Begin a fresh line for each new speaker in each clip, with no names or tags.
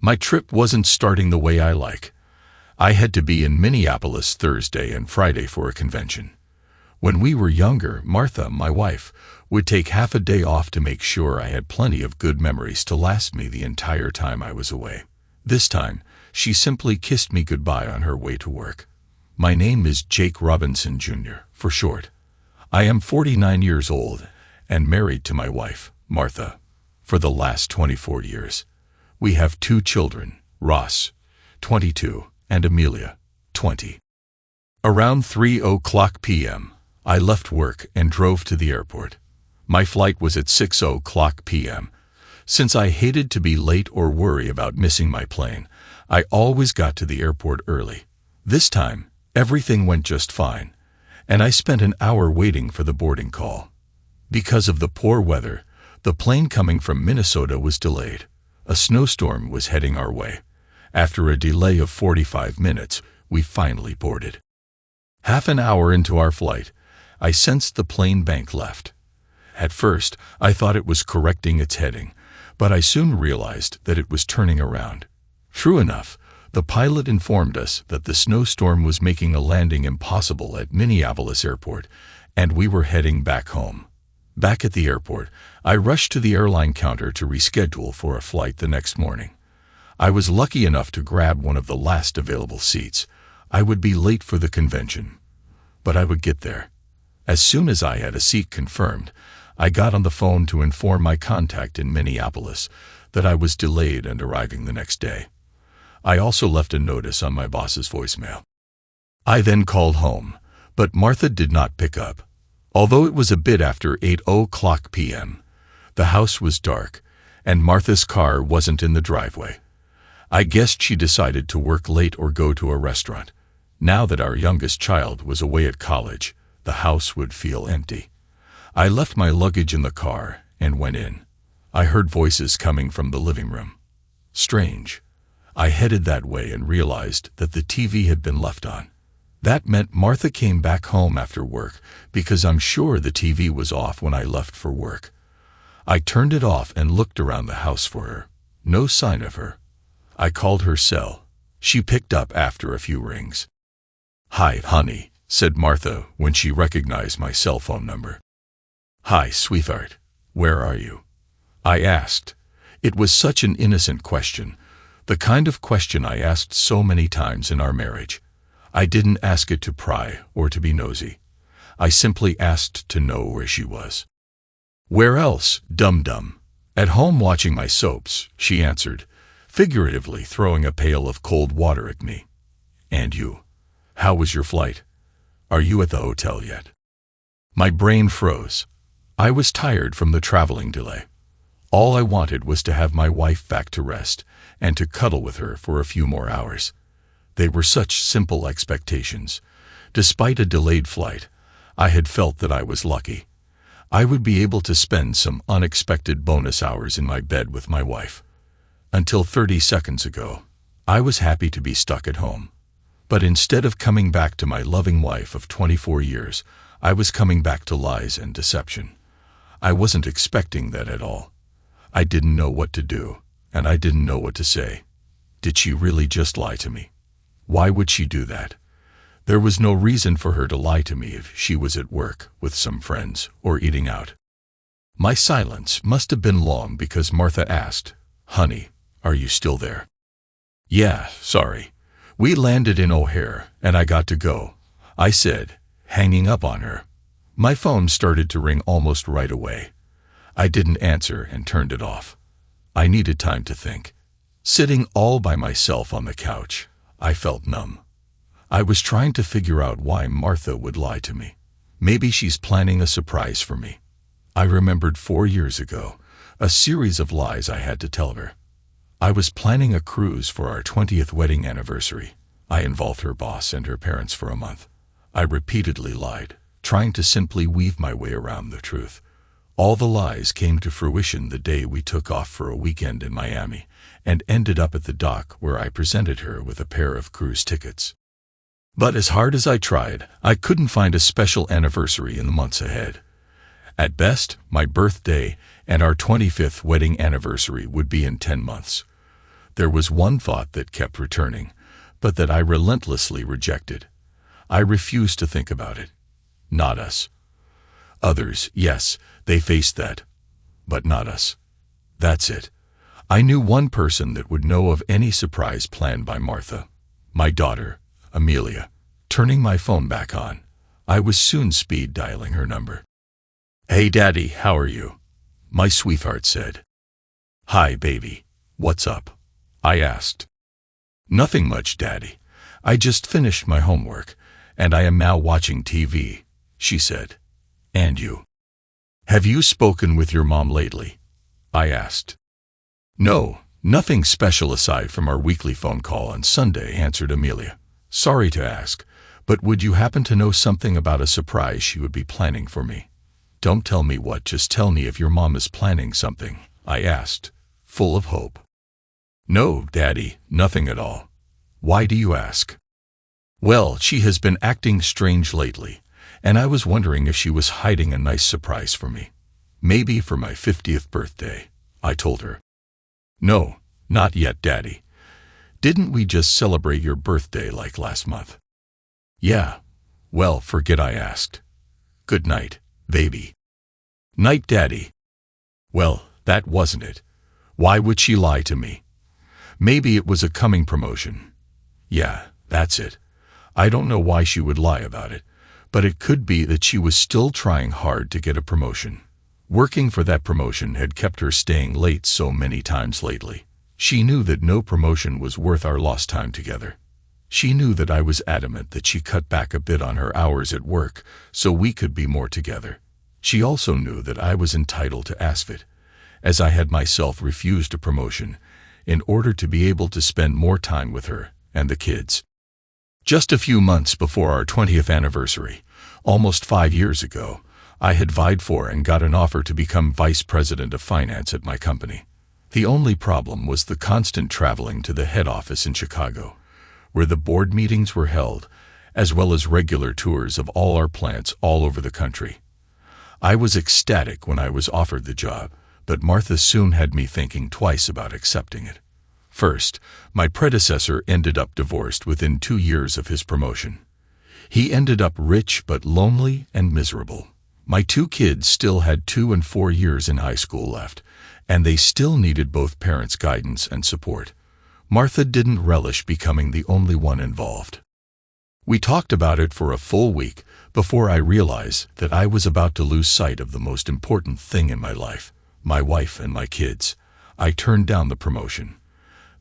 My trip wasn't starting the way I like. I had to be in Minneapolis Thursday and Friday for a convention. When we were younger, Martha, my wife, would take half a day off to make sure I had plenty of good memories to last me the entire time I was away. This time, she simply kissed me goodbye on her way to work. My name is Jake Robinson Jr., for short. I am 49 years old and married to my wife, Martha, for the last 24 years. We have 2 children, Ross, 22, and Amelia, 20. Around 3:00 p.m., I left work and drove to the airport. My flight was at 6:00 p.m. Since I hated to be late or worry about missing my plane, I always got to the airport early. This time, everything went just fine, and I spent an hour waiting for the boarding call. Because of the poor weather, the plane coming from Minnesota was delayed. A snowstorm was heading our way. After a delay of 45 minutes, we finally boarded. Half an hour into our flight, I sensed the plane bank left. At first, I thought it was correcting its heading, but I soon realized that it was turning around. True enough, the pilot informed us that the snowstorm was making a landing impossible at Minneapolis Airport, and we were heading back home. Back at the airport, I rushed to the airline counter to reschedule for a flight the next morning. I was lucky enough to grab one of the last available seats. I would be late for the convention, but I would get there. As soon as I had a seat confirmed, I got on the phone to inform my contact in Minneapolis that I was delayed and arriving the next day. I also left a notice on my boss's voicemail. I then called home, but Martha did not pick up. Although it was a bit after 8:00 p.m., the house was dark, and Martha's car wasn't in the driveway. I guessed she decided to work late or go to a restaurant. Now that our youngest child was away at college, the house would feel empty. I left my luggage in the car and went in. I heard voices coming from the living room. Strange. I headed that way and realized that the TV had been left on. That meant Martha came back home after work, because I'm sure the TV was off when I left for work. I turned it off and looked around the house for her. No sign of her. I called her cell. She picked up after a few rings. "Hi, honey," said Martha when she recognized my cell phone number. "Hi, sweetheart. Where are you?" I asked. It was such an innocent question, the kind of question I asked so many times in our marriage. I didn't ask it to pry or to be nosy. I simply asked to know where she was. "Where else, dum-dum? At home watching my soaps," she answered, figuratively throwing a pail of cold water at me. "And you? How was your flight? Are you at the hotel yet?" My brain froze. I was tired from the traveling delay. All I wanted was to have my wife back to rest and to cuddle with her for a few more hours. They were such simple expectations. Despite a delayed flight, I had felt that I was lucky. I would be able to spend some unexpected bonus hours in my bed with my wife. Until 30 seconds ago, I was happy to be stuck at home. But instead of coming back to my loving wife of 24 years, I was coming back to lies and deception. I wasn't expecting that at all. I didn't know what to do, and I didn't know what to say. Did she really just lie to me? Why would she do that? There was no reason for her to lie to me if she was at work with some friends or eating out. My silence must have been long because Martha asked, "Honey, are you still there?" "Yeah, sorry. We landed in O'Hare and I got to go," I said, hanging up on her. My phone started to ring almost right away. I didn't answer and turned it off. I needed time to think. Sitting all by myself on the couch, I felt numb. I was trying to figure out why Martha would lie to me. Maybe she's planning a surprise for me. I remembered 4 years ago, a series of lies I had to tell her. I was planning a cruise for our 20th wedding anniversary. I involved her boss and her parents for a month. I repeatedly lied, trying to simply weave my way around the truth. All the lies came to fruition the day we took off for a weekend in Miami and ended up at the dock where I presented her with a pair of cruise tickets. But as hard as I tried, I couldn't find a special anniversary in the months ahead. At best, my birthday and our 25th wedding anniversary would be in 10 months. There was one thought that kept returning, but that I relentlessly rejected. I refused to think about it. Not us. Others, yes, they faced that. But not us. That's it. I knew one person that would know of any surprise planned by Martha. My daughter, Amelia. Turning my phone back on, I was soon speed dialing her number. "Hey, Daddy, how are you?" my sweetheart said. "Hi, baby. What's up?" I asked. "Nothing much, Daddy. I just finished my homework, and I am now watching TV," she said. "And you? Have you spoken with your mom lately?" I asked. "No, nothing special aside from our weekly phone call on Sunday," answered Amelia. "Sorry to ask, but would you happen to know something about a surprise she would be planning for me?" "Don't tell me what, just tell me if your mom is planning something," I asked, full of hope. "No, Daddy, nothing at all." "Why do you ask?" "Well, she has been acting strange lately, and I was wondering if she was hiding a nice surprise for me. Maybe for my 50th birthday," I told her. "No, not yet, Daddy. Didn't we just celebrate your birthday like last month?" "Yeah. Well, forget I asked. Good night, baby." "Night, Daddy." Well, that wasn't it. Why would she lie to me? Maybe it was a coming promotion. Yeah, that's it. I don't know why she would lie about it, but it could be that she was still trying hard to get a promotion. Working for that promotion had kept her staying late so many times lately. She knew that no promotion was worth our lost time together. She knew that I was adamant that she cut back a bit on her hours at work so we could be more together. She also knew that I was entitled to ask it, as I had myself refused a promotion, in order to be able to spend more time with her and the kids. Just a few months before our 20th anniversary, almost 5 years ago, I had vied for and got an offer to become vice president of finance at my company. The only problem was the constant traveling to the head office in Chicago, where the board meetings were held, as well as regular tours of all our plants all over the country. I was ecstatic when I was offered the job, but Martha soon had me thinking twice about accepting it. First, my predecessor ended up divorced within 2 years of his promotion. He ended up rich but lonely and miserable. My 2 kids still had 2 and 4 years in high school left, and they still needed both parents' guidance and support. Martha didn't relish becoming the only one involved. We talked about it for a full week before I realized that I was about to lose sight of the most important thing in my life, my wife and my kids. I turned down the promotion.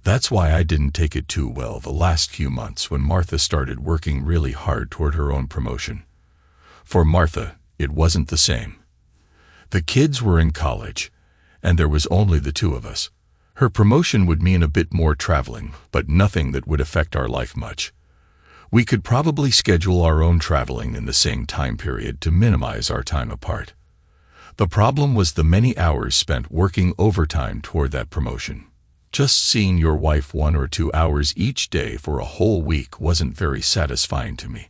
That's why I didn't take it too well the last few months when Martha started working really hard toward her own promotion. For Martha, it wasn't the same. The kids were in college, and there was only the 2 of us. Her promotion would mean a bit more traveling, but nothing that would affect our life much. We could probably schedule our own traveling in the same time period to minimize our time apart. The problem was the many hours spent working overtime toward that promotion. Just seeing your wife 1 or 2 hours each day for a whole week wasn't very satisfying to me,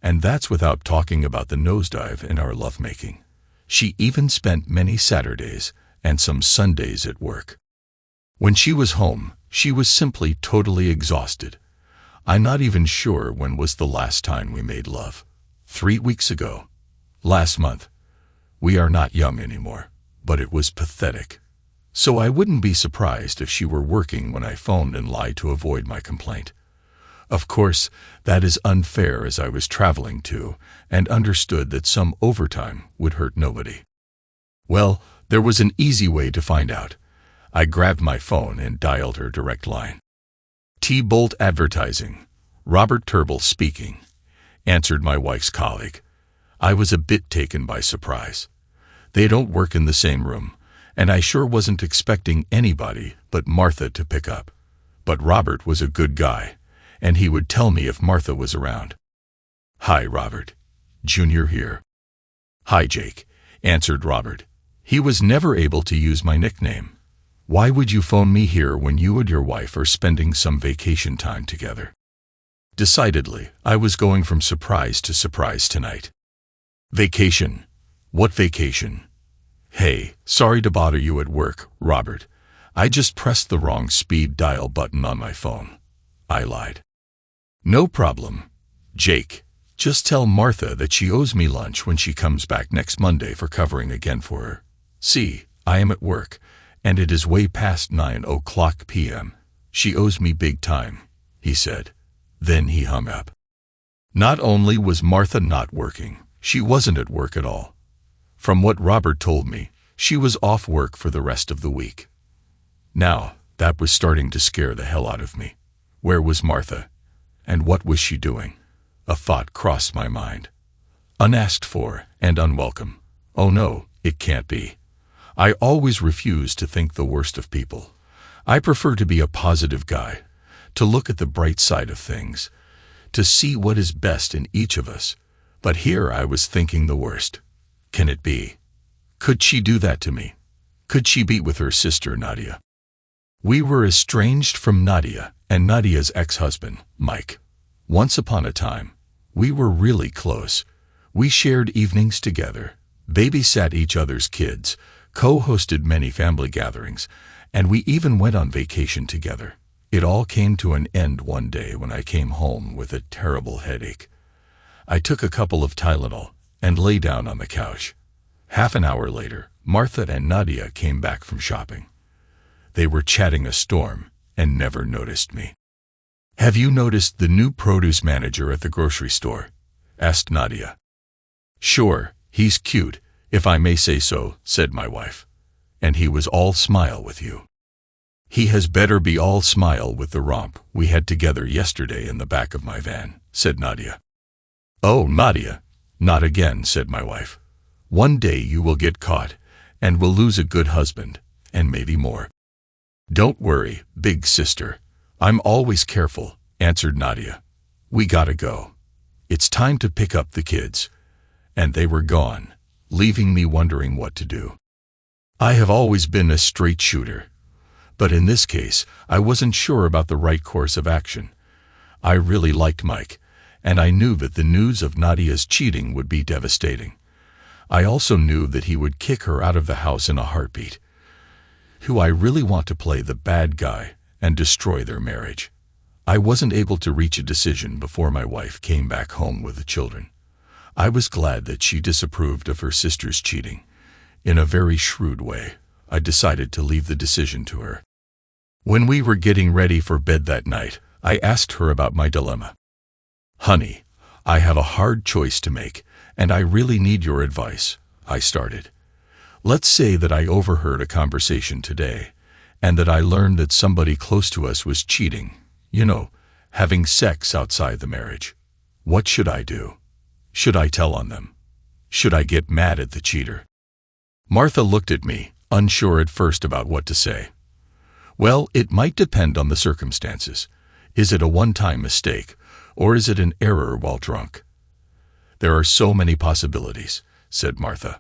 and that's without talking about the nosedive in our lovemaking. She even spent many Saturdays and some Sundays at work. When she was home, she was simply totally exhausted. I'm not even sure when was the last time we made love. 3 weeks ago. Last month. We are not young anymore, but it was pathetic. So I wouldn't be surprised if she were working when I phoned and lied to avoid my complaint. Of course, that is unfair as I was traveling too, and understood that some overtime would hurt nobody. Well, there was an easy way to find out. I grabbed my phone and dialed her direct line. T-Bolt Advertising. Robert Turble speaking, answered my wife's colleague. I was a bit taken by surprise. They don't work in the same room, and I sure wasn't expecting anybody but Martha to pick up. But Robert was a good guy, and he would tell me if Martha was around. Hi, Robert. Junior here. Hi, Jake, answered Robert. He was never able to use my nickname. Why would you phone me here when you and your wife are spending some vacation time together? Decidedly, I was going from surprise to surprise tonight. Vacation? What vacation? Hey, sorry to bother you at work, Robert. I just pressed the wrong speed dial button on my phone. I lied. No problem, Jake. Just tell Martha that she owes me lunch when she comes back next Monday for covering again for her. See, I am at work, and it is way past 9:00 p.m. She owes me big time, he said. Then he hung up. Not only was Martha not working, she wasn't at work at all. From what Robert told me, she was off work for the rest of the week. Now, that was starting to scare the hell out of me. Where was Martha? And what was she doing? A thought crossed my mind. Unasked for and unwelcome. Oh no, it can't be. I always refuse to think the worst of people. I prefer to be a positive guy, to look at the bright side of things, to see what is best in each of us. But here I was thinking the worst. Can it be? Could she do that to me? Could she be with her sister Nadia? We were estranged from Nadia and Nadia's ex-husband, Mike. Once upon a time, we were really close. We shared evenings together, babysat each other's kids, co-hosted many family gatherings, and we even went on vacation together. It all came to an end one day when I came home with a terrible headache. I took a couple of Tylenol and lay down on the couch. Half an hour later, Martha and Nadia came back from shopping. They were chatting a storm and never noticed me. "Have you noticed the new produce manager at the grocery store?" asked Nadia. "Sure, he's cute, if I may say so," said my wife. "And he was all smile with you." "He has better be all smile with the romp we had together yesterday in the back of my van," said Nadia. "Oh, Nadia, not again," said my wife. "One day you will get caught, and will lose a good husband, and maybe more." "Don't worry, big sister. I'm always careful," answered Nadia. "We gotta go. It's time to pick up the kids." And they were gone, leaving me wondering what to do. I have always been a straight shooter, but in this case, I wasn't sure about the right course of action. I really liked Mike, and I knew that the news of Nadia's cheating would be devastating. I also knew that he would kick her out of the house in a heartbeat. Do I really want to play the bad guy and destroy their marriage? I wasn't able to reach a decision before my wife came back home with the children. I was glad that she disapproved of her sister's cheating. In a very shrewd way, I decided to leave the decision to her. When we were getting ready for bed that night, I asked her about my dilemma. "Honey, I have a hard choice to make, and I really need your advice," I started. "Let's say that I overheard a conversation today, and that I learned that somebody close to us was cheating, having sex outside the marriage. What should I do? Should I tell on them? Should I get mad at the cheater?" Martha looked at me, unsure at first about what to say. "Well, it might depend on the circumstances. Is it a one-time mistake, or is it an error while drunk?" "There are so many possibilities," said Martha.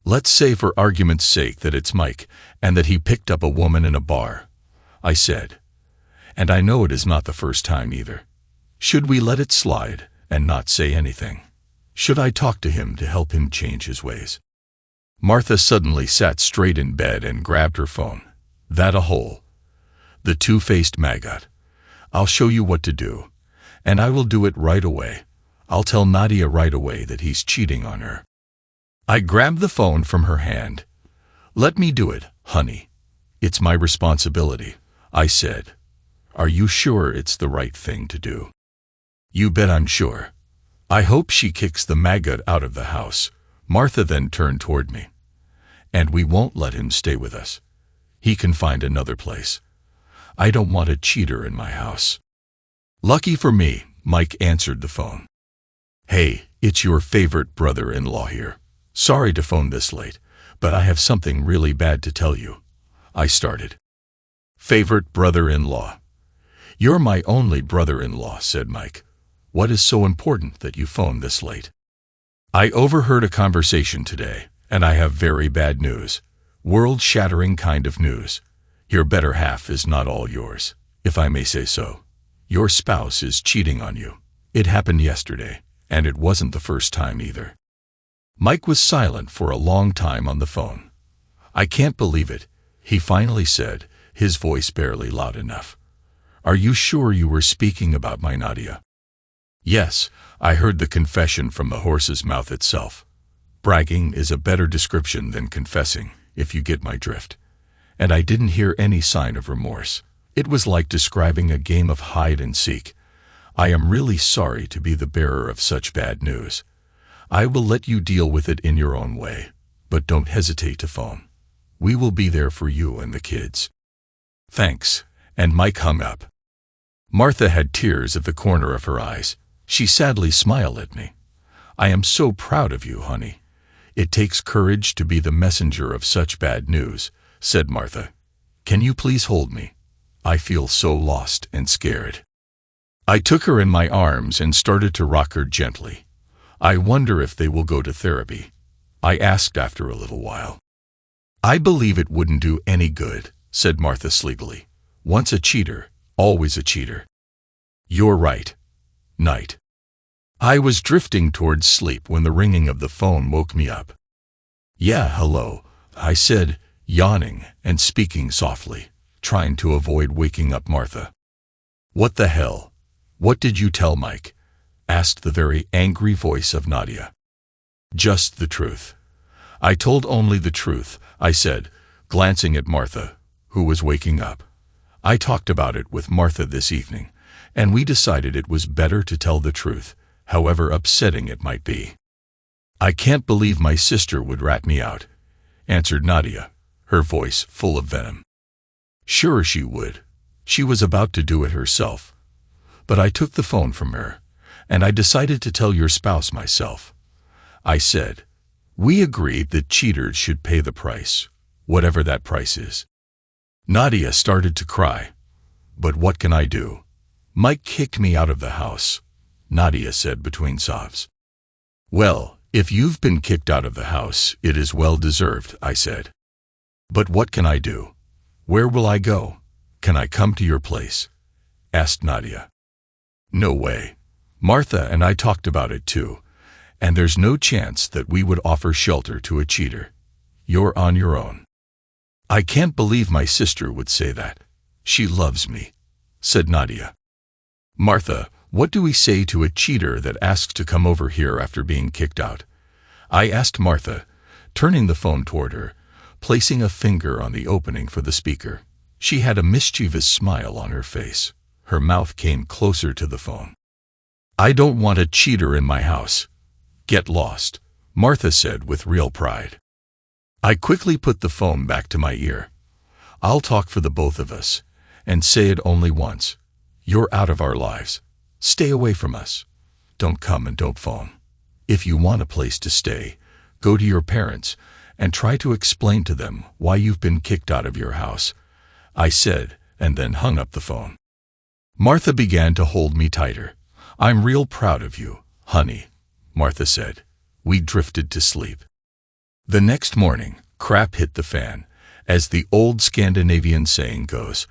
"Let's say for argument's sake that it's Mike, and that he picked up a woman in a bar," I said. "And I know it is not the first time either. Should we let it slide and not say anything? Should I talk to him to help him change his ways?" Martha suddenly sat straight in bed and grabbed her phone. "That a hole. The two-faced maggot. I'll show you what to do, and I will do it right away. I'll tell Nadia right away that he's cheating on her." I grabbed the phone from her hand. "Let me do it, honey. It's my responsibility," I said. "Are you sure it's the right thing to do?" "You bet I'm sure. I hope she kicks the maggot out of the house." Martha then turned toward me. "And we won't let him stay with us. He can find another place. I don't want a cheater in my house." "Lucky for me," Mike answered the phone. "Hey, it's your favorite brother-in-law here. Sorry to phone this late, but I have something really bad to tell you," I started. "Favorite brother-in-law? You're my only brother-in-law," said Mike. "What is so important that you phone this late?" "I overheard a conversation today, and I have very bad news. World-shattering kind of news. Your better half is not all yours, if I may say so. Your spouse is cheating on you. It happened yesterday, and it wasn't the first time either." Mike was silent for a long time on the phone. "I can't believe it. he finally said, his voice barely loud enough. "Are you sure you were speaking about my Nadia?" "Yes, I heard the confession from the horse's mouth itself. Bragging is a better description than confessing, if you get my drift. And I didn't hear any sign of remorse. It was like describing a game of hide and seek. I am really sorry to be the bearer of such bad news. I will let you deal with it in your own way, but don't hesitate to phone. We will be there for you and the kids." "Thanks," and Mike hung up. Martha had tears at the corner of her eyes. She sadly smiled at me. "I am so proud of you, honey. It takes courage to be the messenger of such bad news," said Martha. "Can you please hold me? I feel so lost and scared." I took her in my arms and started to rock her gently. "I wonder if they will go to therapy?" I asked after a little while. "I believe it wouldn't do any good," said Martha sleepily. "Once a cheater, always a cheater." "You're right. Night." I was drifting towards sleep when the ringing of the phone woke me up. "Yeah, hello," I said, yawning and speaking softly, trying to avoid waking up Martha. "What the hell? What did you tell Mike?" asked the very angry voice of Nadia. "Just the truth. I told only the truth," I said, glancing at Martha, who was waking up. "I talked about it with Martha this evening, and we decided it was better to tell the truth, however upsetting it might be." "I can't believe my sister would rat me out," answered Nadia, her voice full of venom. "Sure she would. She was about to do it herself. But I took the phone from her, and I decided to tell your spouse myself," I said. "We agreed that cheaters should pay the price, whatever that price is." Nadia started to cry. "But what can I do? Mike kicked me out of the house," Nadia said between sobs. "Well, if you've been kicked out of the house, it is well deserved," I said. "But what can I do? Where will I go? Can I come to your place?" asked Nadia. "No way. Martha and I talked about it too, and there's no chance that we would offer shelter to a cheater. You're on your own." "I can't believe my sister would say that. She loves me," said Nadia. "Martha, what do we say to a cheater that asks to come over here after being kicked out?" I asked Martha, turning the phone toward her, placing a finger on the opening for the speaker. She had a mischievous smile on her face. Her mouth came closer to the phone. "I don't want a cheater in my house. Get lost," Martha said with real pride. I quickly put the phone back to my ear. "I'll talk for the both of us, and say it only once. You're out of our lives. Stay away from us. Don't come and don't phone. If you want a place to stay, go to your parents and try to explain to them why you've been kicked out of your house," I said, and then hung up the phone. Martha began to hold me tighter. "I'm real proud of you, honey," Martha said. We drifted to sleep. The next morning, crap hit the fan, as the old Scandinavian saying goes.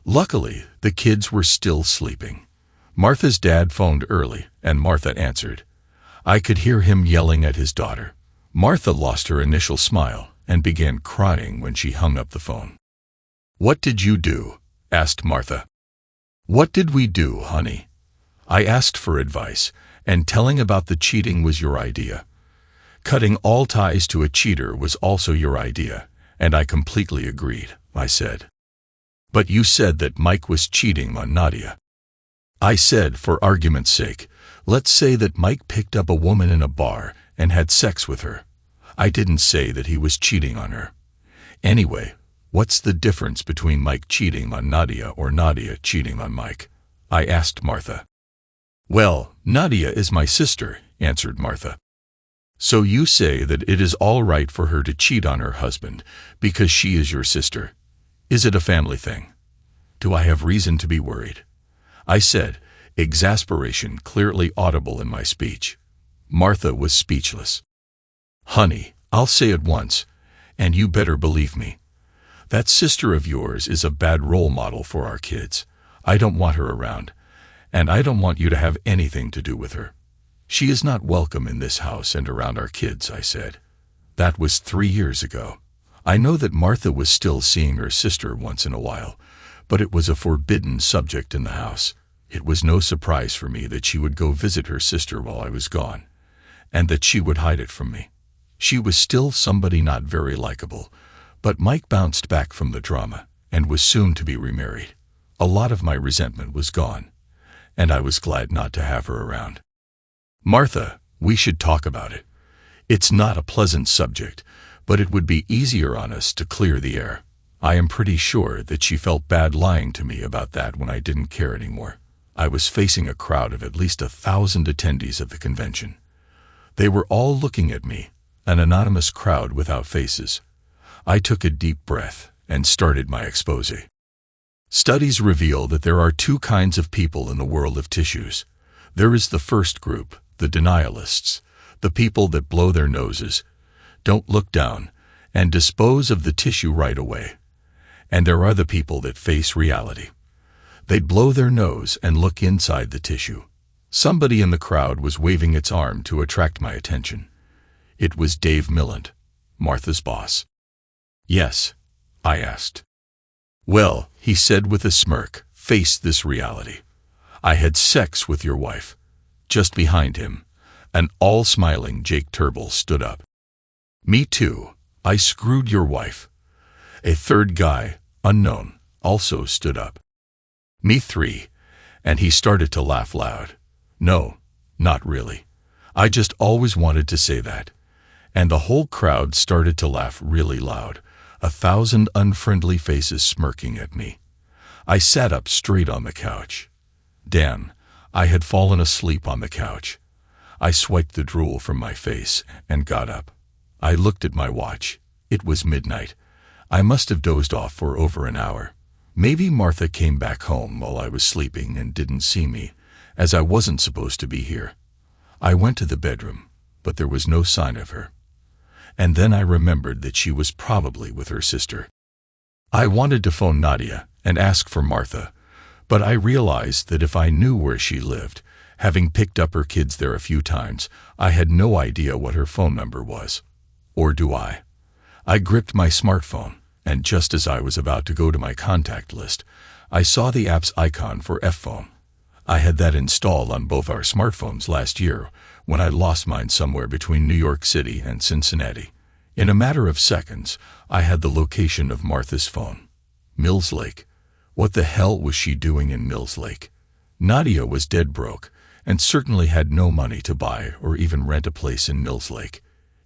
Luckily, the kids were still sleeping. Martha's dad phoned early, and Martha answered. I could hear him yelling at his daughter. Martha lost her initial smile and began crying when she hung up the phone. "What did you do?" asked Martha. "What did we do, honey? I asked for advice, and telling about the cheating was your idea. Cutting all ties to a cheater was also your idea, and I completely agreed," I said. "But you said that Mike was cheating on Nadia." I said, for argument's sake, let's say that Mike picked up a woman in a bar and had sex with her. I didn't say that he was cheating on her. Anyway, what's the difference between Mike cheating on Nadia or Nadia cheating on Mike? I asked Martha. "Well, Nadia is my sister," answered Martha. "So you say that it is all right for her to cheat on her husband because she is your sister. Is it a family thing? Do I have reason to be worried?" I said, exasperation clearly audible in my speech. Martha was speechless. "Honey, I'll say it once, and you better believe me. That sister of yours is a bad role model for our kids. I don't want her around, and I don't want you to have anything to do with her. She is not welcome in this house and around our kids," I said. That was 3 years ago. I know that Martha was still seeing her sister once in a while, but it was a forbidden subject in the house. It was no surprise for me that she would go visit her sister while I was gone, and that she would hide it from me. She was still somebody not very likable, but Mike bounced back from the drama and was soon to be remarried. A lot of my resentment was gone, and I was glad not to have her around. "Martha, we should talk about it. It's not a pleasant subject, but it would be easier on us to clear the air." I am pretty sure that she felt bad lying to me about that when I didn't care anymore. I was facing a crowd of at least 1,000 attendees at the convention. They were all looking at me, an anonymous crowd without faces. I took a deep breath and started my expose. Studies reveal that there are two kinds of people in the world of tissues. There is the first group, the denialists, the people that blow their noses, don't look down, and dispose of the tissue right away. And there are the people that face reality. They'd blow their nose and look inside the tissue. Somebody in the crowd was waving its arm to attract my attention. It was Dave Milland, Martha's boss. "Yes?" I asked. "Well," he said with a smirk, "face this reality. I had sex with your wife." Just behind him, an all-smiling Jake Turnbull stood up. "Me too. I screwed your wife." A third guy, unknown, also stood up. "Me three," and he started to laugh loud. "No, not really. I just always wanted to say that." And the whole crowd started to laugh really loud, 1,000 unfriendly faces smirking at me. I sat up straight on the couch. Damn, I had fallen asleep on the couch. I swiped the drool from my face and got up. I looked at my watch. It was midnight. I must have dozed off for over an hour. Maybe Martha came back home while I was sleeping and didn't see me, as I wasn't supposed to be here. I went to the bedroom, but there was no sign of her. And then I remembered that she was probably with her sister. I wanted to phone Nadia and ask for Martha, but I realized that if I knew where she lived, having picked up her kids there a few times, I had no idea what her phone number was. Or do I? I gripped my smartphone, and just as I was about to go to my contact list, I saw the app's icon for F-Phone. I had that installed on both our smartphones last year when I lost mine somewhere between New York City and Cincinnati. In a matter of seconds, I had the location of Martha's phone. Mills Lake. What the hell was she doing in Mills Lake? Nadia was dead broke, and certainly had no money to buy or even rent a place in Mills Lake.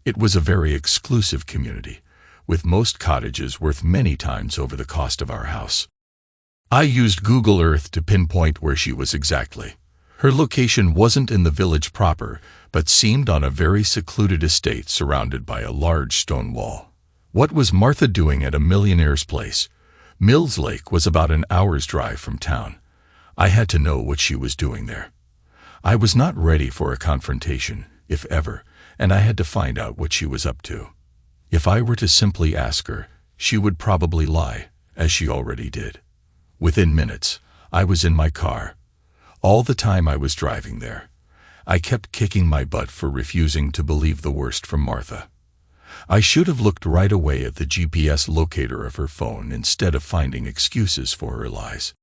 It was a very exclusive community, with most cottages worth many times over the cost of our house. I used Google Earth to pinpoint where she was exactly. Her location wasn't in the village proper, but seemed on a very secluded estate surrounded by a large stone wall. What was Martha doing at a millionaire's place? Mills Lake was about an hour's drive from town. I had to know what she was doing there. I was not ready for a confrontation, if ever, and I had to find out what she was up to. If I were to simply ask her, she would probably lie, as she already did. Within minutes, I was in my car. All the time I was driving there, I kept kicking my butt for refusing to believe the worst from Martha. I should have looked right away at the GPS locator of her phone instead of finding excuses for her lies.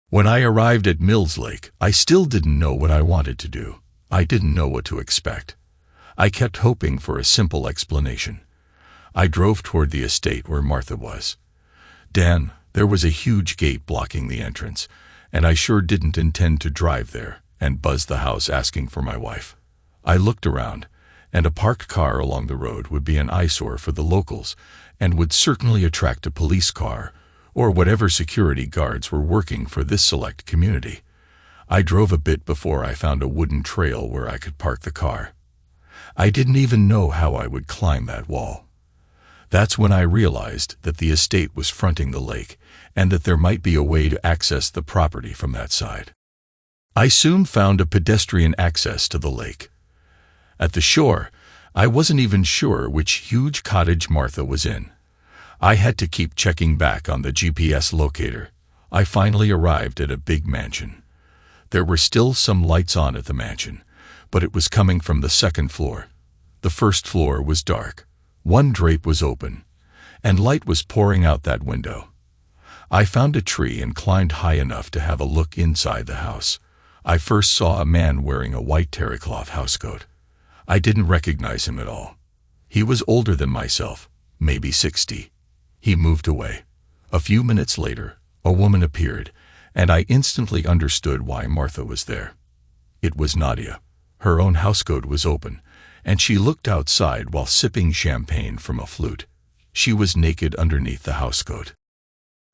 When I arrived at Mills Lake, I still didn't know what I wanted to do. I didn't know what to expect. I kept hoping for a simple explanation. I drove toward the estate where Martha was. Dan, there was a huge gate blocking the entrance, and I sure didn't intend to drive there and buzz the house asking for my wife. I looked around, and a parked car along the road would be an eyesore for the locals and would certainly attract a police car or whatever security guards were working for this select community. I drove a bit before I found a wooden trail where I could park the car. I didn't even know how I would climb that wall. That's when I realized that the estate was fronting the lake and that there might be a way to access the property from that side. I soon found a pedestrian access to the lake. At the shore, I wasn't even sure which huge cottage Martha was in. I had to keep checking back on the GPS locator. I finally arrived at a big mansion. There were still some lights on at the mansion, but it was coming from the second floor. The first floor was dark. One drape was open, and light was pouring out that window. I found a tree and climbed high enough to have a look inside the house. I first saw a man wearing a white terrycloth housecoat. I didn't recognize him at all. He was older than myself, maybe 60. He moved away. A few minutes later, a woman appeared, and I instantly understood why Martha was there. It was Nadia. Her own housecoat was open, and she looked outside while sipping champagne from a flute. She was naked underneath the housecoat.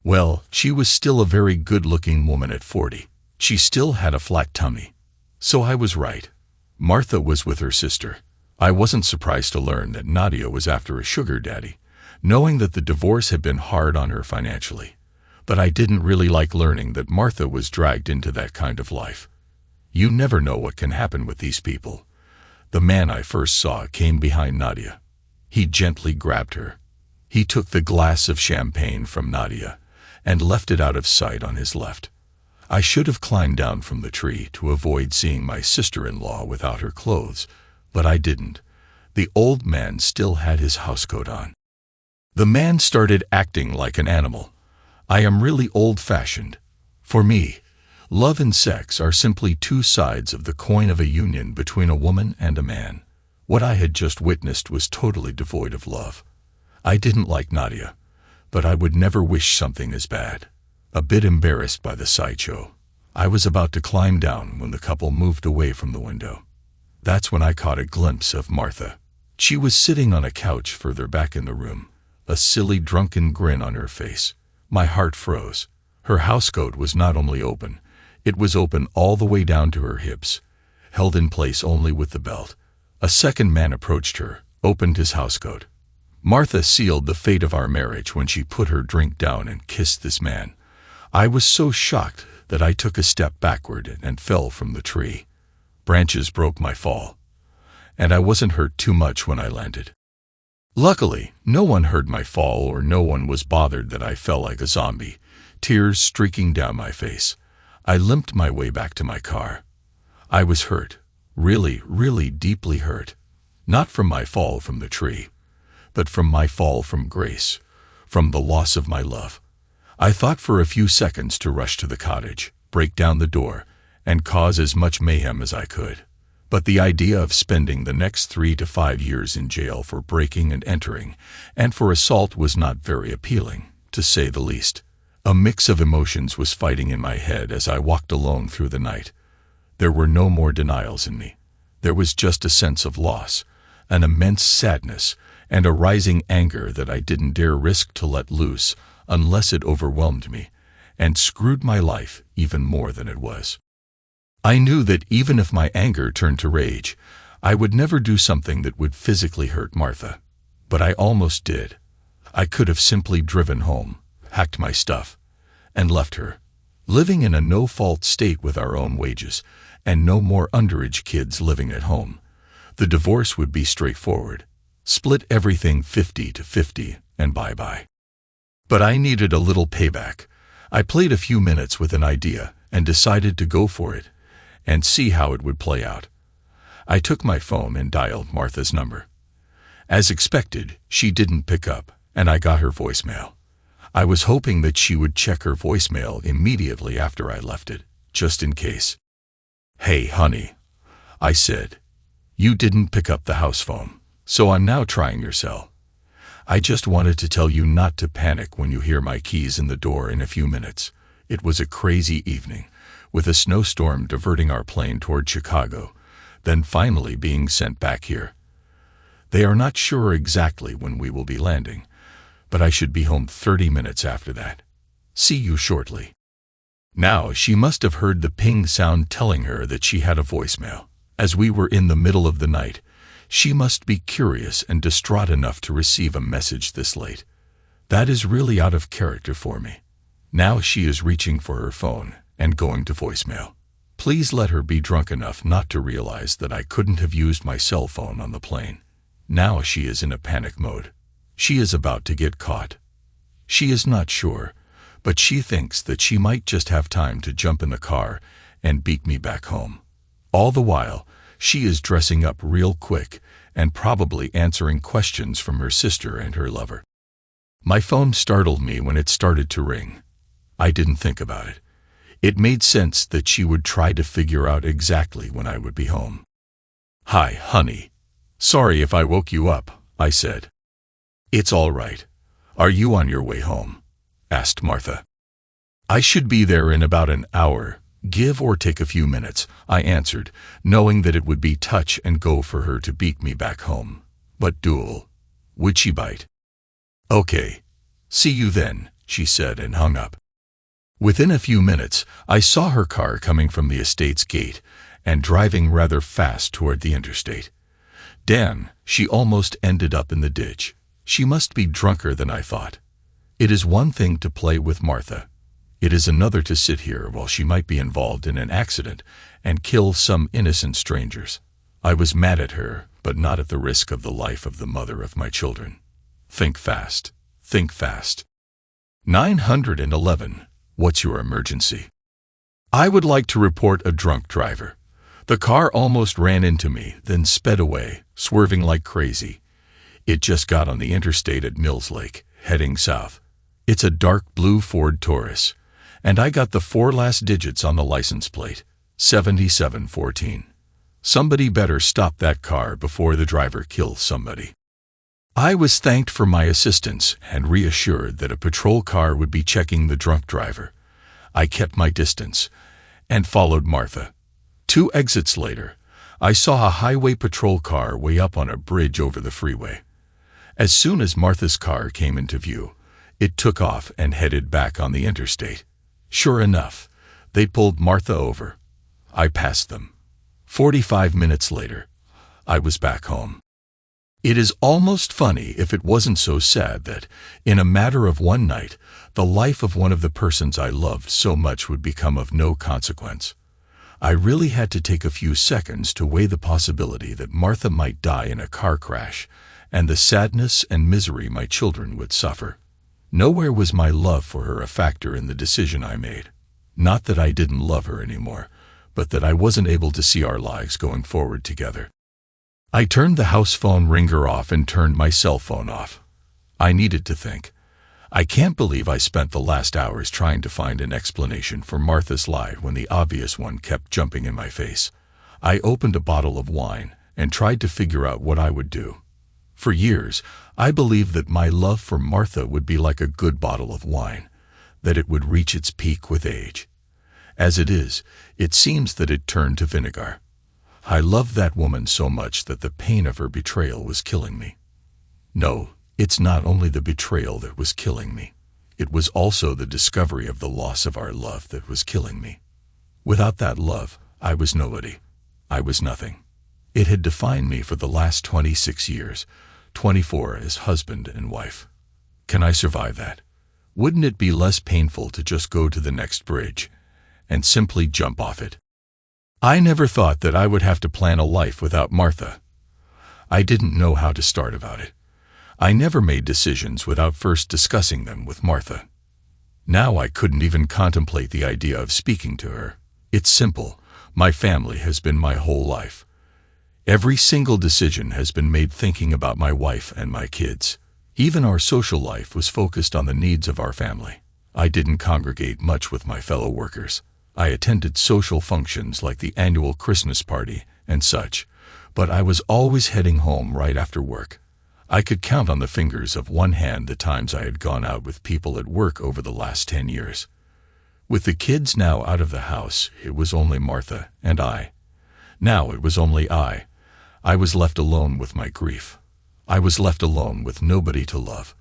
Well, she was still a very good-looking woman at 40. She still had a flat tummy. So I was right. Martha was with her sister. I wasn't surprised to learn that Nadia was after a sugar daddy, knowing that the divorce had been hard on her financially. But I didn't really like learning that Martha was dragged into that kind of life. You never know what can happen with these people. The man I first saw came behind Nadia. He gently grabbed her. He took the glass of champagne from Nadia and left it out of sight on his left. I should have climbed down from the tree to avoid seeing my sister-in-law without her clothes, but I didn't. The old man still had his housecoat on. The man started acting like an animal. I am really old-fashioned. For me, love and sex are simply two sides of the coin of a union between a woman and a man. What I had just witnessed was totally devoid of love. I didn't like Nadia, but I would never wish something as bad. A bit embarrassed by the sideshow, I was about to climb down when the couple moved away from the window. That's when I caught a glimpse of Martha. She was sitting on a couch further back in the room, a silly drunken grin on her face. My heart froze. Her housecoat was not only open, it was open all the way down to her hips, held in place only with the belt. A second man approached her, opened his housecoat. Martha sealed the fate of our marriage when she put her drink down and kissed this man. I was so shocked that I took a step backward and fell from the tree. Branches broke my fall, and I wasn't hurt too much when I landed. Luckily, no one heard my fall or no one was bothered that I fell like a zombie, tears streaking down my face. I limped my way back to my car. I was hurt, really, really deeply hurt. Not from my fall from the tree, but from my fall from grace, from the loss of my love. I thought for a few seconds to rush to the cottage, break down the door, and cause as much mayhem as I could. But the idea of spending the next 3 to 5 years in jail for breaking and entering, and for assault was not very appealing, to say the least. A mix of emotions was fighting in my head as I walked alone through the night. There were no more denials in me. There was just a sense of loss, an immense sadness, and a rising anger that I didn't dare risk to let loose unless it overwhelmed me and screwed my life even more than it was. I knew that even if my anger turned to rage, I would never do something that would physically hurt Martha. But I almost did. I could have simply driven home, packed my stuff, and left her, living in a no-fault state with our own wages, and no more underage kids living at home. The divorce would be straightforward. Split everything 50-50, and bye-bye. But I needed a little payback. I played a few minutes with an idea and decided to go for it and see how it would play out. I took my phone and dialed Martha's number. As expected, she didn't pick up, and I got her voicemail. I was hoping that she would check her voicemail immediately after I left it, just in case. "Hey, honey," I said. "You didn't pick up the house phone, so I'm now trying your cell. I just wanted to tell you not to panic when you hear my keys in the door in a few minutes. It was a crazy evening, with a snowstorm diverting our plane toward Chicago, then finally being sent back here. They are not sure exactly when we will be landing, but I should be home 30 minutes after that. See you shortly." Now she must have heard the ping sound telling her that she had a voicemail. As we were in the middle of the night, she must be curious and distraught enough to receive a message this late. That is really out of character for me. Now she is reaching for her phone and going to voicemail. Please let her be drunk enough not to realize that I couldn't have used my cell phone on the plane. Now she is in a panic mode. She is about to get caught. She is not sure, but she thinks that she might just have time to jump in the car and beat me back home. All the while, she is dressing up real quick and probably answering questions from her sister and her lover. My phone startled me when it started to ring. I didn't think about it. It made sense that she would try to figure out exactly when I would be home. "Hi, honey. Sorry if I woke you up," I said. "It's all right. Are you on your way home?" asked Martha. "I should be there in about an hour, give or take a few minutes," I answered, knowing that it would be touch and go for her to beat me back home. But would she bite? "Okay. See you then," she said and hung up. Within a few minutes, I saw her car coming from the estate's gate and driving rather fast toward the interstate. Damn, she almost ended up in the ditch. She must be drunker than I thought. It is one thing to play with Martha. It is another to sit here while she might be involved in an accident and kill some innocent strangers. I was mad at her, but not at the risk of the life of the mother of my children. Think fast. Think fast. 911. What's your emergency? I would like to report a drunk driver. The car almost ran into me, then sped away, swerving like crazy. It just got on the interstate at Mills Lake, heading south. It's a dark blue Ford Taurus, and I got the 4 last digits on the license plate, 7714. Somebody better stop that car before the driver kills somebody. I was thanked for my assistance and reassured that a patrol car would be checking the drunk driver. I kept my distance and followed Martha. 2 exits later, I saw a highway patrol car way up on a bridge over the freeway. As soon as Martha's car came into view, it took off and headed back on the interstate. Sure enough, they pulled Martha over. I passed them. 45 minutes later, I was back home. It is almost funny if it wasn't so sad that, in a matter of one night, the life of one of the persons I loved so much would become of no consequence. I really had to take a few seconds to weigh the possibility that Martha might die in a car crash, and the sadness and misery my children would suffer. Nowhere was my love for her a factor in the decision I made. Not that I didn't love her anymore, but that I wasn't able to see our lives going forward together. I turned the house phone ringer off and turned my cell phone off. I needed to think. I can't believe I spent the last hours trying to find an explanation for Martha's lie when the obvious one kept jumping in my face. I opened a bottle of wine and tried to figure out what I would do. For years, I believed that my love for Martha would be like a good bottle of wine, that it would reach its peak with age. As it is, it seems that it turned to vinegar. I loved that woman so much that the pain of her betrayal was killing me. No, it's not only the betrayal that was killing me. It was also the discovery of the loss of our love that was killing me. Without that love, I was nobody. I was nothing. It had defined me for the last 26 years, 24 as husband and wife. Can I survive that? Wouldn't it be less painful to just go to the next bridge and simply jump off it? I never thought that I would have to plan a life without Martha. I didn't know how to start about it. I never made decisions without first discussing them with Martha. Now I couldn't even contemplate the idea of speaking to her. It's simple. My family has been my whole life. Every single decision has been made thinking about my wife and my kids. Even our social life was focused on the needs of our family. I didn't congregate much with my fellow workers. I attended social functions like the annual Christmas party and such, but I was always heading home right after work. I could count on the fingers of one hand the times I had gone out with people at work over the last 10 years. With the kids now out of the house, it was only Martha and I. Now it was only I. I was left alone with my grief. I was left alone with nobody to love.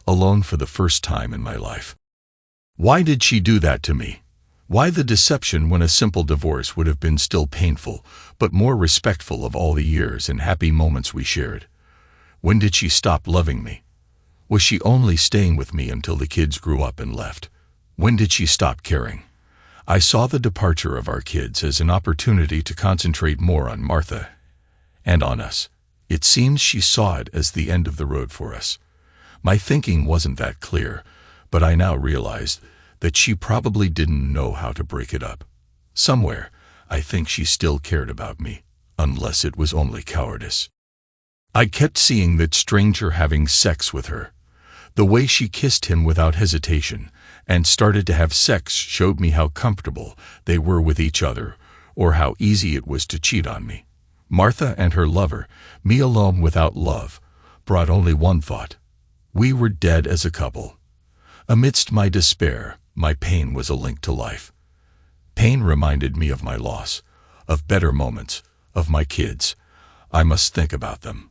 Alone for the first time in my life. Why did she do that to me? Why the deception when a simple divorce would have been still painful, but more respectful of all the years and happy moments we shared? When did she stop loving me? Was she only staying with me until the kids grew up and left? When did she stop caring? I saw the departure of our kids as an opportunity to concentrate more on Martha and on us. It seems she saw it as the end of the road for us. My thinking wasn't that clear, but I now realized that she probably didn't know how to break it up. Somewhere, I think she still cared about me, unless it was only cowardice. I kept seeing that stranger having sex with her. The way she kissed him without hesitation and started to have sex showed me how comfortable they were with each other, or how easy it was to cheat on me. Martha and her lover, me alone without love, brought only one thought. We were dead as a couple. Amidst my despair, my pain was a link to life. Pain reminded me of my loss, of better moments, of my kids. I must think about them.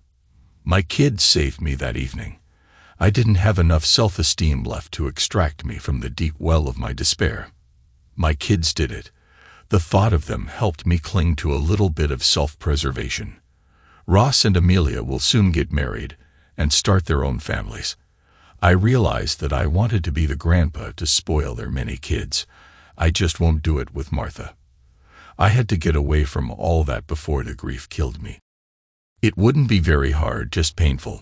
My kids saved me that evening. I didn't have enough self-esteem left to extract me from the deep well of my despair. My kids did it. The thought of them helped me cling to a little bit of self-preservation. Ross and Amelia will soon get married and start their own families. I realized that I wanted to be the grandpa to spoil their many kids. I just won't do it with Martha. I had to get away from all that before the grief killed me. It wouldn't be very hard, just painful.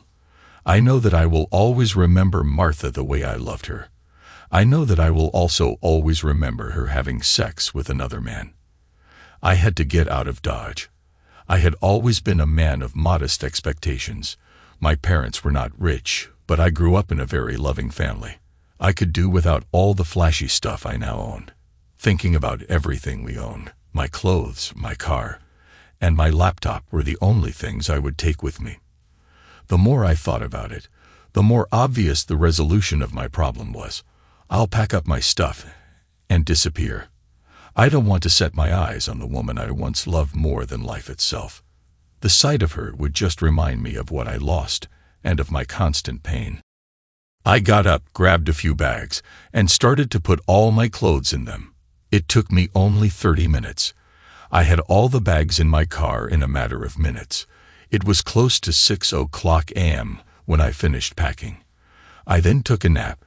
I know that I will always remember Martha the way I loved her. I know that I will also always remember her having sex with another man. I had to get out of Dodge. I had always been a man of modest expectations. My parents were not rich, but I grew up in a very loving family. I could do without all the flashy stuff I now owned. Thinking about everything we owned, my clothes, my car, and my laptop were the only things I would take with me. The more I thought about it, the more obvious the resolution of my problem was. I'll pack up my stuff and disappear. I don't want to set my eyes on the woman I once loved more than life itself. The sight of her would just remind me of what I lost and of my constant pain. I got up, grabbed a few bags, and started to put all my clothes in them. It took me only 30 minutes. I had all the bags in my car in a matter of minutes. It was close to 6:00 a.m. when I finished packing. I then took a nap,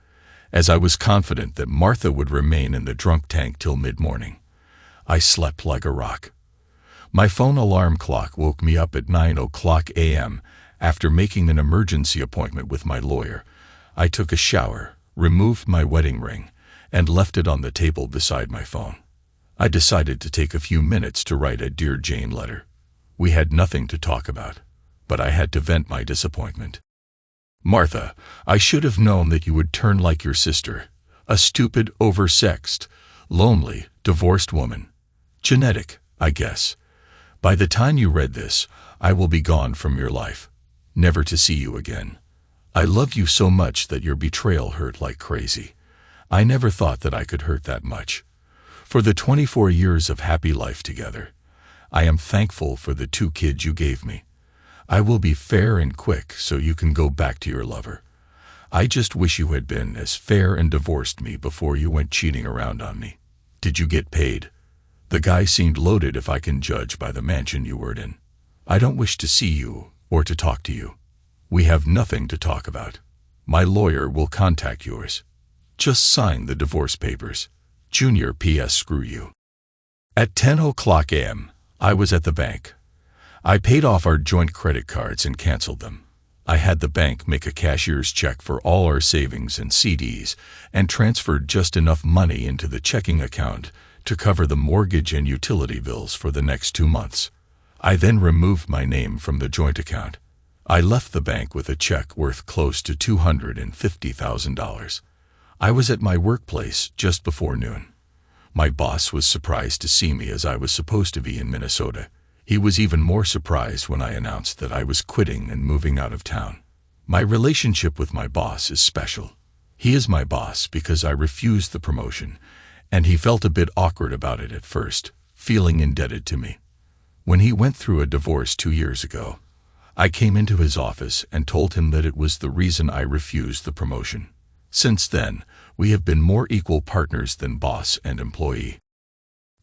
as I was confident that Martha would remain in the drunk tank till mid-morning. I slept like a rock. My phone alarm clock woke me up at 9:00 a.m. After making an emergency appointment with my lawyer. I took a shower, removed my wedding ring, and left it on the table beside my phone. I decided to take a few minutes to write a Dear Jane letter. We had nothing to talk about, but I had to vent my disappointment. Martha, I should have known that you would turn like your sister, a stupid, oversexed, lonely, divorced woman. Genetic, I guess. By the time you read this, I will be gone from your life, never to see you again. I love you so much that your betrayal hurt like crazy. I never thought that I could hurt that much. For the 24 years of happy life together, I am thankful for the 2 kids you gave me. I will be fair and quick so you can go back to your lover. I just wish you had been as fair and divorced me before you went cheating around on me. Did you get paid? The guy seemed loaded if I can judge by the mansion you were in. I don't wish to see you or to talk to you. We have nothing to talk about. My lawyer will contact yours. Just sign the divorce papers. Junior P.S. Screw you. At 10:00 a.m., I was at the bank. I paid off our joint credit cards and canceled them. I had the bank make a cashier's check for all our savings and CDs and transferred just enough money into the checking account to cover the mortgage and utility bills for the next 2 months. I then removed my name from the joint account. I left the bank with a check worth close to $250,000. I was at my workplace just before noon. My boss was surprised to see me as I was supposed to be in Minnesota. He was even more surprised when I announced that I was quitting and moving out of town. My relationship with my boss is special. He is my boss because I refused the promotion, and he felt a bit awkward about it at first, feeling indebted to me. When he went through a divorce 2 years ago, I came into his office and told him that it was the reason I refused the promotion. Since then, we have been more equal partners than boss and employee.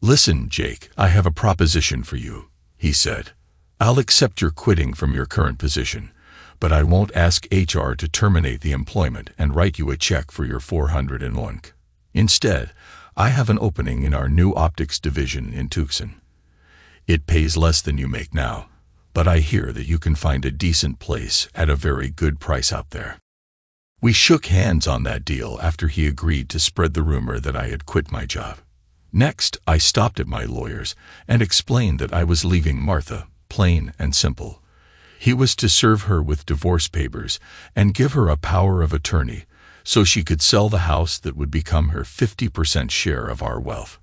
Listen, Jake, I have a proposition for you, he said. I'll accept your quitting from your current position, but I won't ask HR to terminate the employment and write you a check for your $401. Instead, I have an opening in our new optics division in Tucson. It pays less than you make now, but I hear that you can find a decent place at a very good price out there. We shook hands on that deal after he agreed to spread the rumor that I had quit my job. Next, I stopped at my lawyer's and explained that I was leaving Martha, plain and simple. He was to serve her with divorce papers and give her a power of attorney so she could sell the house that would become her 50% share of our wealth.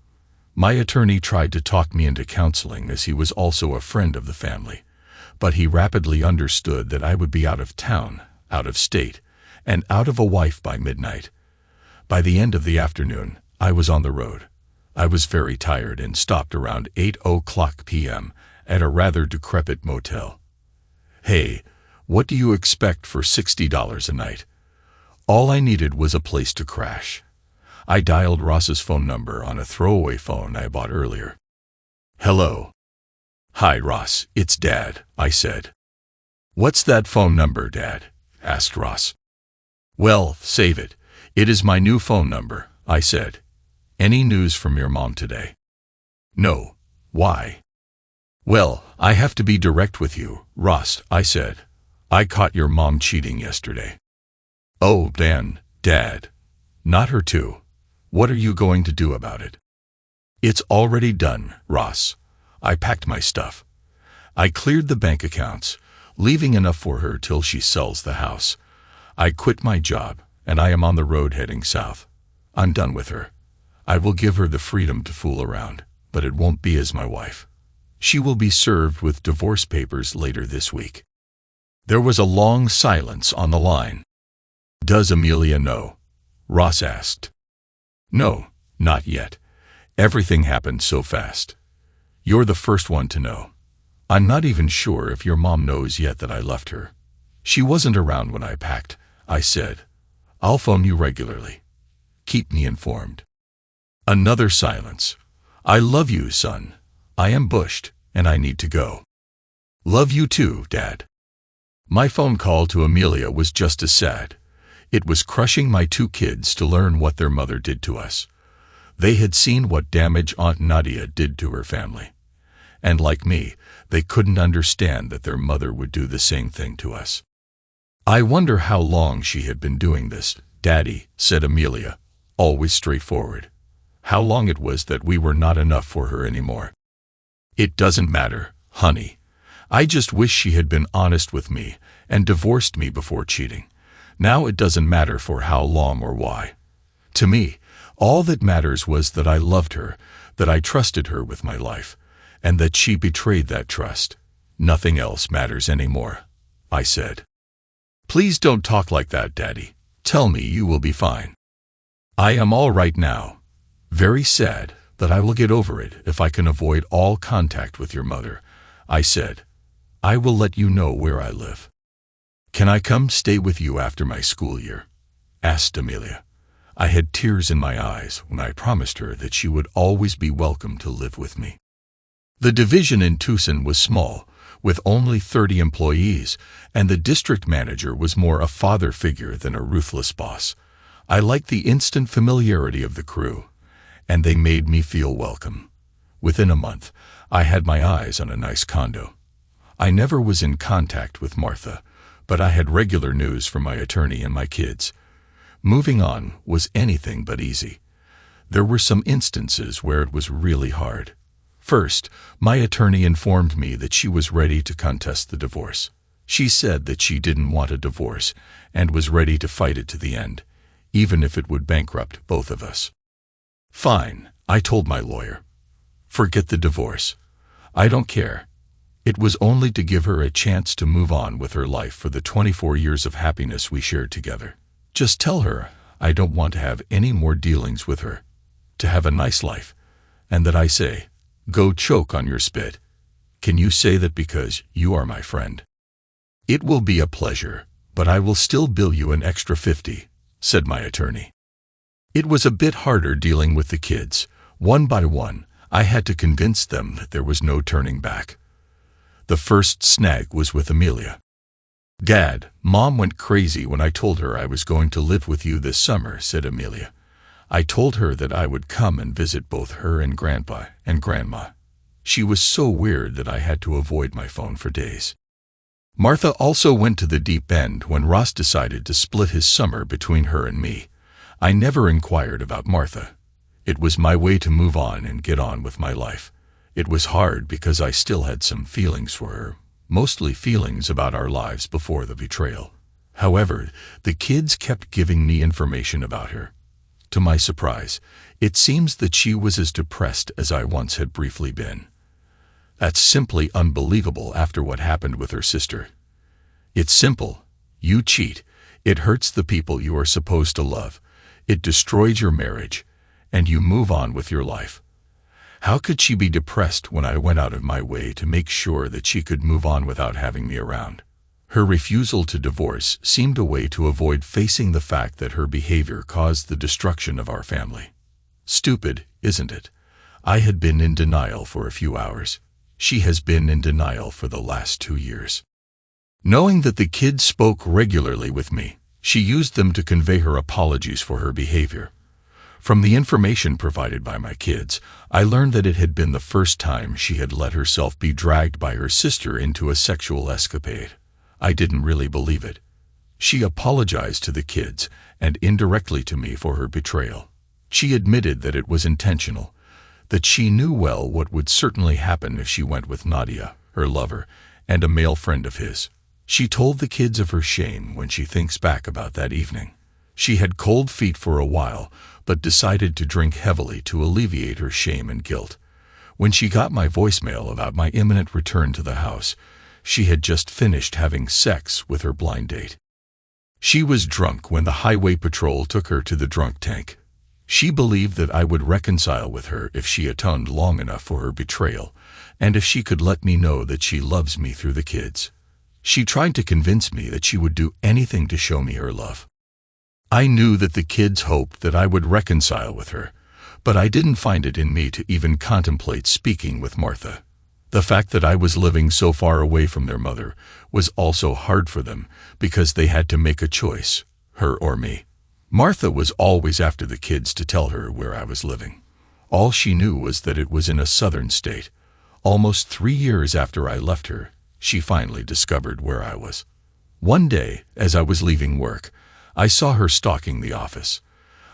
My attorney tried to talk me into counseling as he was also a friend of the family, but he rapidly understood that I would be out of town, out of state, and out of a wife by midnight. By the end of the afternoon, I was on the road. I was very tired and stopped around 8:00 p.m. at a rather decrepit motel. Hey, what do you expect for $60 a night? All I needed was a place to crash. I dialed Ross's phone number on a throwaway phone I bought earlier. Hello. Hi, Ross, it's Dad, I said. What's that phone number, Dad? Asked Ross. Well, save it. It is my new phone number, I said. Any news from your mom today? No. Why? Well, I have to be direct with you, Ross, I said. I caught your mom cheating yesterday. Oh, Dan, Dad. Not her too. What are you going to do about it? It's already done, Ross. I packed my stuff. I cleared the bank accounts, leaving enough for her till she sells the house. I quit my job, and I am on the road heading south. I'm done with her. I will give her the freedom to fool around, but it won't be as my wife. She will be served with divorce papers later this week. There was a long silence on the line. Does Amelia know? Ross asked. No, not yet. Everything happened so fast. You're the first one to know. I'm not even sure if your mom knows yet that I left her. She wasn't around when I packed, I said. I'll phone you regularly. Keep me informed. Another silence. I love you, son. I am bushed, and I need to go. Love you too, Dad. My phone call to Amelia was just as sad. It was crushing my two kids to learn what their mother did to us. They had seen what damage Aunt Nadia did to her family. And like me, they couldn't understand that their mother would do the same thing to us. I wonder how long she had been doing this, Daddy, said Amelia, always straightforward. How long it was that we were not enough for her anymore. It doesn't matter, honey. I just wish she had been honest with me and divorced me before cheating. Now it doesn't matter for how long or why. To me, all that matters was that I loved her, that I trusted her with my life, and that she betrayed that trust. Nothing else matters anymore, I said. Please don't talk like that, Daddy. Tell me you will be fine. I am all right now. Very sad, but I will get over it if I can avoid all contact with your mother, I said. I will let you know where I live. Can I come stay with you after my school year? Asked Amelia. I had tears in my eyes when I promised her that she would always be welcome to live with me. The division in Tucson was small, with only 30 employees, and the district manager was more a father figure than a ruthless boss. I liked the instant familiarity of the crew, and they made me feel welcome. Within a month, I had my eyes on a nice condo. I never was in contact with Martha, but I had regular news from my attorney and my kids. Moving on was anything but easy. There were some instances where it was really hard. First, my attorney informed me that she was ready to contest the divorce. She said that she didn't want a divorce and was ready to fight it to the end, even if it would bankrupt both of us. Fine, I told my lawyer. Forget the divorce. I don't care. It was only to give her a chance to move on with her life for the 24 years of happiness we shared together. Just tell her I don't want to have any more dealings with her, to have a nice life, and that I say, go choke on your spit. Can you say that because you are my friend? It will be a pleasure, but I will still bill you an extra $50, said my attorney. It was a bit harder dealing with the kids. One by one, I had to convince them that there was no turning back. The first snag was with Amelia. Dad, Mom went crazy when I told her I was going to live with you this summer, said Amelia. I told her that I would come and visit both her and Grandpa and Grandma. She was so weird that I had to avoid my phone for days. Martha also went to the deep end when Ross decided to split his summer between her and me. I never inquired about Martha. It was my way to move on and get on with my life. It was hard because I still had some feelings for her, mostly feelings about our lives before the betrayal. However, the kids kept giving me information about her. To my surprise, it seems that she was as depressed as I once had briefly been. That's simply unbelievable after what happened with her sister. It's simple. You cheat. It hurts the people you are supposed to love. It destroys your marriage, and you move on with your life. How could she be depressed when I went out of my way to make sure that she could move on without having me around? Her refusal to divorce seemed a way to avoid facing the fact that her behavior caused the destruction of our family. Stupid, isn't it? I had been in denial for a few hours. She has been in denial for the last 2 years. Knowing that the kids spoke regularly with me, she used them to convey her apologies for her behavior. From the information provided by my kids, I learned that it had been the first time she had let herself be dragged by her sister into a sexual escapade. I didn't really believe it. She apologized to the kids and indirectly to me for her betrayal. She admitted that it was intentional, that she knew well what would certainly happen if she went with Nadia, her lover, and a male friend of his. She told the kids of her shame when she thinks back about that evening. She had cold feet for a while, but decided to drink heavily to alleviate her shame and guilt. When she got my voicemail about my imminent return to the house, she had just finished having sex with her blind date. She was drunk when the highway patrol took her to the drunk tank. She believed that I would reconcile with her if she atoned long enough for her betrayal, and if she could let me know that she loves me through the kids. She tried to convince me that she would do anything to show me her love. I knew that the kids hoped that I would reconcile with her, but I didn't find it in me to even contemplate speaking with Martha. The fact that I was living so far away from their mother was also hard for them because they had to make a choice, her or me. Martha was always after the kids to tell her where I was living. All she knew was that it was in a southern state. Almost 3 years after I left her, she finally discovered where I was. One day, as I was leaving work, I saw her stalking the office.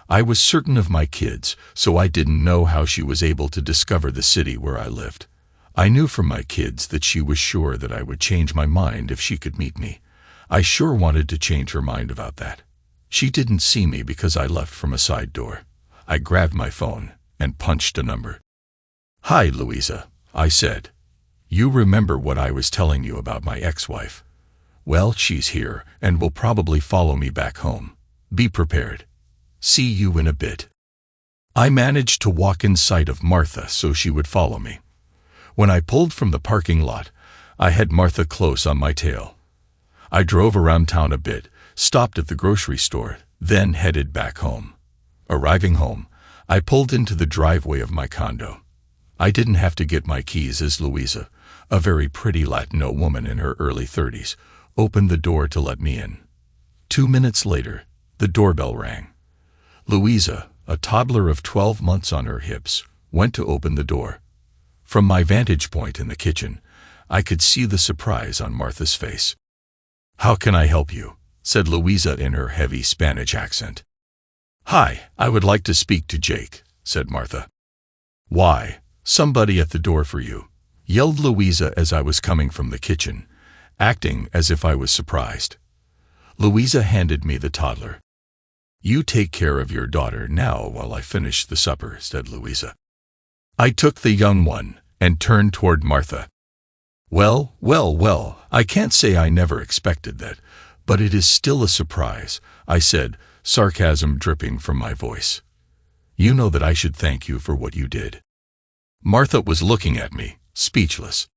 I was certain of my kids, so I didn't know how she was able to discover the city where I lived. I knew from my kids that she was sure that I would change my mind if she could meet me. I sure wanted to change her mind about that. She didn't see me because I left from a side door. I grabbed my phone and punched a number. "Hi, Louisa," I said. "You remember what I was telling you about my ex-wife? Well, she's here and will probably follow me back home. Be prepared. See you in a bit." I managed to walk in sight of Martha so she would follow me. When I pulled from the parking lot, I had Martha close on my tail. I drove around town a bit, stopped at the grocery store, then headed back home. Arriving home, I pulled into the driveway of my condo. I didn't have to get my keys as Louisa, a very pretty Latino woman in her early 30s, opened the door to let me in. 2 minutes later, the doorbell rang. Louisa, a toddler of 12 months on her hips, went to open the door. From my vantage point in the kitchen, I could see the surprise on Martha's face. "How can I help you?" said Louisa in her heavy Spanish accent. "Hi, I would like to speak to Jake," said Martha. "Why, somebody at the door for you," yelled Louisa as I was coming from the kitchen, acting as if I was surprised. Louisa handed me the toddler. "You take care of your daughter now while I finish the supper," said Louisa. I took the young one and turned toward Martha. Well, I can't say I never expected that, but it is still a surprise," I said, sarcasm dripping from my voice. "You know that I should thank you for what you did." Martha was looking at me, speechless.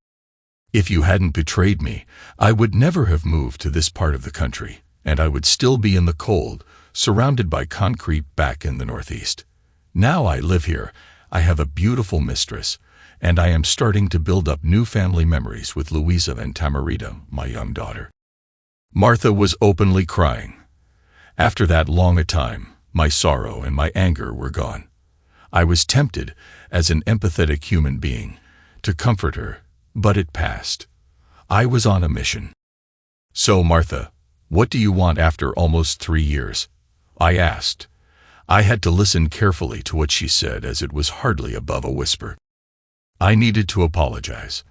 "If you hadn't betrayed me, I would never have moved to this part of the country, and I would still be in the cold, surrounded by concrete back in the Northeast. Now I live here, I have a beautiful mistress, and I am starting to build up new family memories with Louisa and Tamarita, my young daughter." Martha was openly crying. After that long a time, my sorrow and my anger were gone. I was tempted, as an empathetic human being, to comfort her, but it passed. I was on a mission. "So, Martha, what do you want after almost 3 years?" I asked. I had to listen carefully to what she said as it was hardly above a whisper. I needed to apologize.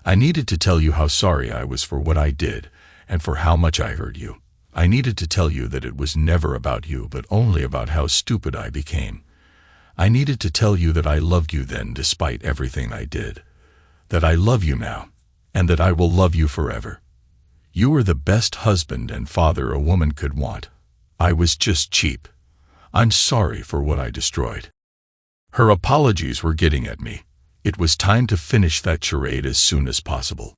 I needed to tell you how sorry I was for what I did and for how much I hurt you. I needed to tell you that it was never about you, but only about how stupid I became. I needed to tell you that I loved you then despite everything I did, that I love you now, and that I will love you forever. You were the best husband and father a woman could want. I was just cheap. I'm sorry for what I destroyed." Her apologies were getting at me. It was time to finish that charade as soon as possible.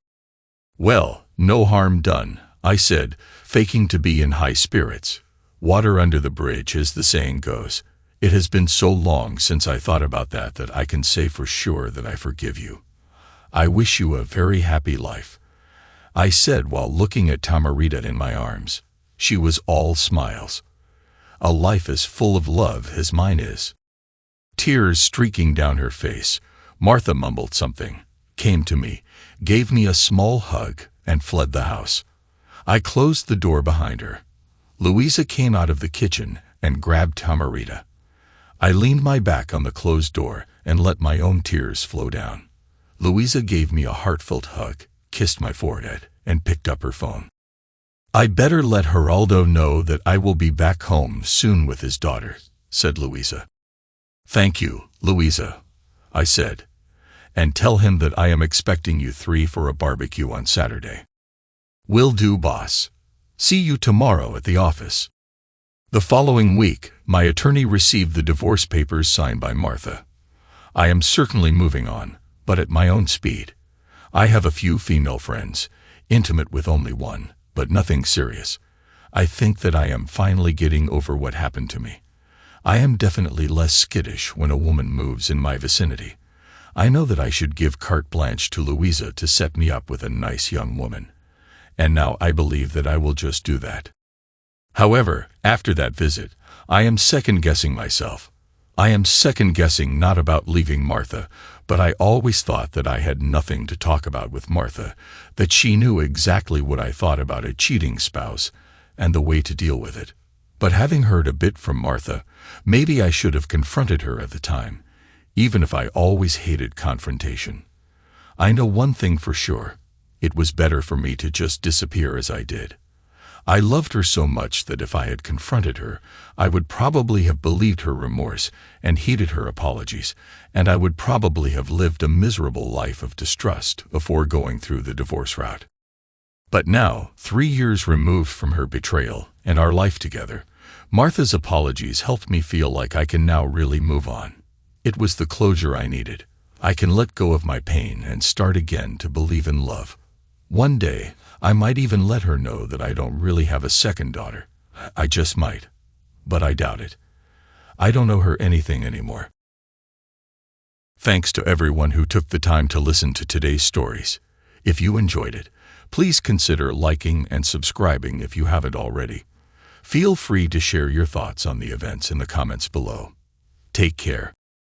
"Well, no harm done," I said, faking to be in high spirits. "Water under the bridge, as the saying goes. It has been so long since I thought about that I can say for sure that I forgive you. I wish you a very happy life," I said while looking at Tamarita in my arms. She was all smiles. "A life as full of love as mine is." Tears streaking down her face, Martha mumbled something, came to me, gave me a small hug, and fled the house. I closed the door behind her. Louisa came out of the kitchen and grabbed Tamarita. I leaned my back on the closed door and let my own tears flow down. Louisa gave me a heartfelt hug, kissed my forehead, and picked up her phone. "I better let Geraldo know that I will be back home soon with his daughter," said Louisa. "Thank you, Louisa," I said, "and tell him that I am expecting you three for a barbecue on Saturday." "Will do, boss. See you tomorrow at the office." The following week, my attorney received the divorce papers signed by Martha. I am certainly moving on, but at my own speed. I have a few female friends, intimate with only one, but nothing serious. I think that I am finally getting over what happened to me. I am definitely less skittish when a woman moves in my vicinity. I know that I should give carte blanche to Louisa to set me up with a nice young woman. And now I believe that I will just do that. However, after that visit, I am second-guessing myself. I am second-guessing not about leaving Martha, but I always thought that I had nothing to talk about with Martha, that she knew exactly what I thought about a cheating spouse and the way to deal with it. But having heard a bit from Martha, maybe I should have confronted her at the time, even if I always hated confrontation. I know one thing for sure. It was better for me to just disappear as I did. I loved her so much that if I had confronted her, I would probably have believed her remorse and heeded her apologies, and I would probably have lived a miserable life of distrust before going through the divorce route. But now, 3 years removed from her betrayal and our life together, Martha's apologies helped me feel like I can now really move on. It was the closure I needed. I can let go of my pain and start again to believe in love. One day, I might even let her know that I don't really have a second daughter. I just might. But I doubt it. I don't owe her anything anymore. Thanks to everyone who took the time to listen to today's stories. If you enjoyed it, please consider liking and subscribing if you haven't already. Feel free to share your thoughts on the events in the comments below. Take care.